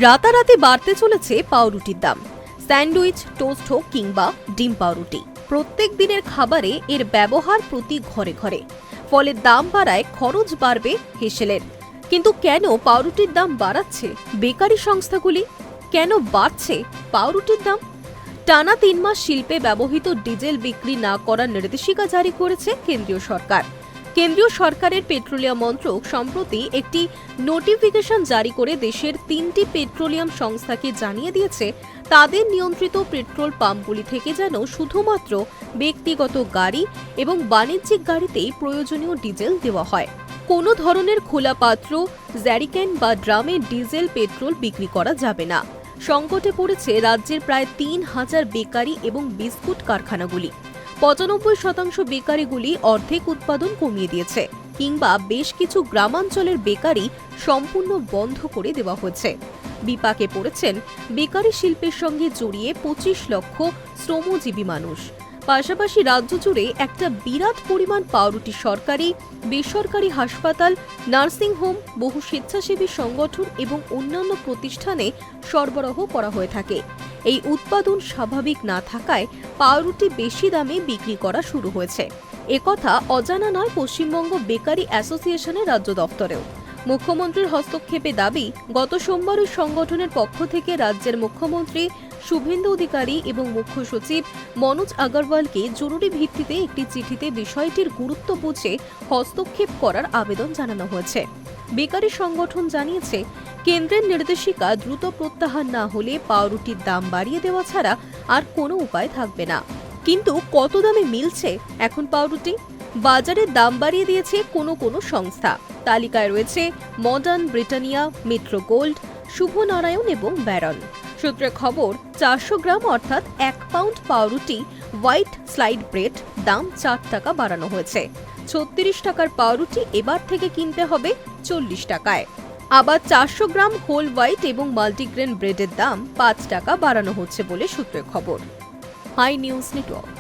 রাতারাতি বাড়তে চলেছে পাউরুটির দাম। স্যান্ডউইচ, টোস্ট হোক কিংবা ডিম পাউরুটি, প্রত্যেক দিনের খাবারে এর ব্যবহার প্রতি ঘরে ঘরে। ফলে দাম বাড়ায় খরচ বাড়বে হেসেলের। কিন্তু কেন পাউরুটির দাম বাড়াচ্ছে বেকারি সংস্থাগুলি? কেন বাড়ছে পাউরুটির দাম? টানা ৩ মাস শিল্পে ব্যবহৃত ডিজেল বিক্রি না করার নির্দেশিকা জারি করেছে কেন্দ্রীয় সরকার। কেন্দ্রীয় সরকারের পেট্রোলিয়াম মন্ত্রক সম্প্রতি একটি নোটিফিকেশন জারি করে দেশের ৩টি পেট্রোলিয়াম সংস্থাকে জানিয়ে দিয়েছে, তাদের নিয়ন্ত্রিত পেট্রোল পাম্পগুলি থেকে যেন শুধুমাত্র ব্যক্তিগত গাড়ি এবং বাণিজ্যিক গাড়িতেই প্রয়োজনীয় ডিজেল দেওয়া হয়। কোনো ধরনের খোলা পাত্র, জ্যারিকেন বা ড্রামে ডিজেল পেট্রোল বিক্রি করা যাবে না। সংকটে পড়েছে রাজ্যের প্রায় ৩,০০০ বেকারি এবং বিস্কুট কারখানাগুলি। ৯৫% বেকারিগুলি অর্ধেক উৎপাদন কমিয়ে দিয়েছে কিংবা বেশ কিছু গ্রামাঞ্চলের বেকারি সম্পূর্ণ বন্ধ করে দেওয়া হয়েছে। বিপাকে পড়েছেন বেকারি শিল্পের সঙ্গে জড়িয়ে ২৫ লক্ষ শ্রমজীবী মানুষ। পাশাপাশি রাজ্য জুড়ে একটা বিরাট পরিমাণ পাউরুটি সরকারি, বেসরকারি হাসপাতাল, নার্সিংহোম, বহু স্বেচ্ছাসেবী সংগঠন এবং অন্যান্য প্রতিষ্ঠানে সরবরাহ করা হয়ে থাকে। এই উৎপাদন স্বাভাবিক না থাকায় পাউরুটি বেশি দামে বিক্রি করা শুরু হয়েছে। একথা অজানা নয় পশ্চিমবঙ্গ বেকারি অ্যাসোসিয়েশনের রাজ্য দফতরেও। মুখ্যমন্ত্রীর হস্তক্ষেপে দাবি, গত সোমবার ওই সংগঠনের পক্ষ থেকে রাজ্যের মুখ্যমন্ত্রী শুভেন্দু অধিকারী এবং মুখ্য সচিব মনোজ আগরওয়ালকে জরুরি ভিত্তিতে একটি চিঠিতে বিষয়টির গুরুত্ব বুঝে হস্তক্ষেপ করার আবেদন জানানো হয়েছে। বেকারি সংগঠন জানিয়েছে, কেন্দ্রের নির্দেশিকা দ্রুত প্রত্যাহার না হলে পাউরুটির দাম বাড়িয়ে দেওয়া ছাড়া আর কোনো উপায় থাকবে না। কিন্তু কত দামে মিলছে এখন পাউরুটি? বাজারে দাম বাড়িয়ে দিয়েছে কোনো সংস্থা। তালিকায় রয়েছে মডার্ন, ব্রিটানিয়া, মেট্রো গোল্ড, শুভ নারায়ণ এবং ব্যারন। সূত্রে খবর, ৪০০ গ্রাম অর্থাৎ ১ পাউন্ড পাউরুটি হোয়াইট স্লাইড ব্রেড দাম ৪ টাকা বাড়ানো হয়েছে। ৩৬ টাকার পাউরুটি এবার থেকে কিনতে হবে ৪০ টাকায়। আবার ৪০০ গ্রাম হোল হোয়াইট এবং মাল্টিগ্রেন ব্রেডের দাম ৫ টাকা বাড়ানো হচ্ছে বলে সূত্রে খবর। High news network.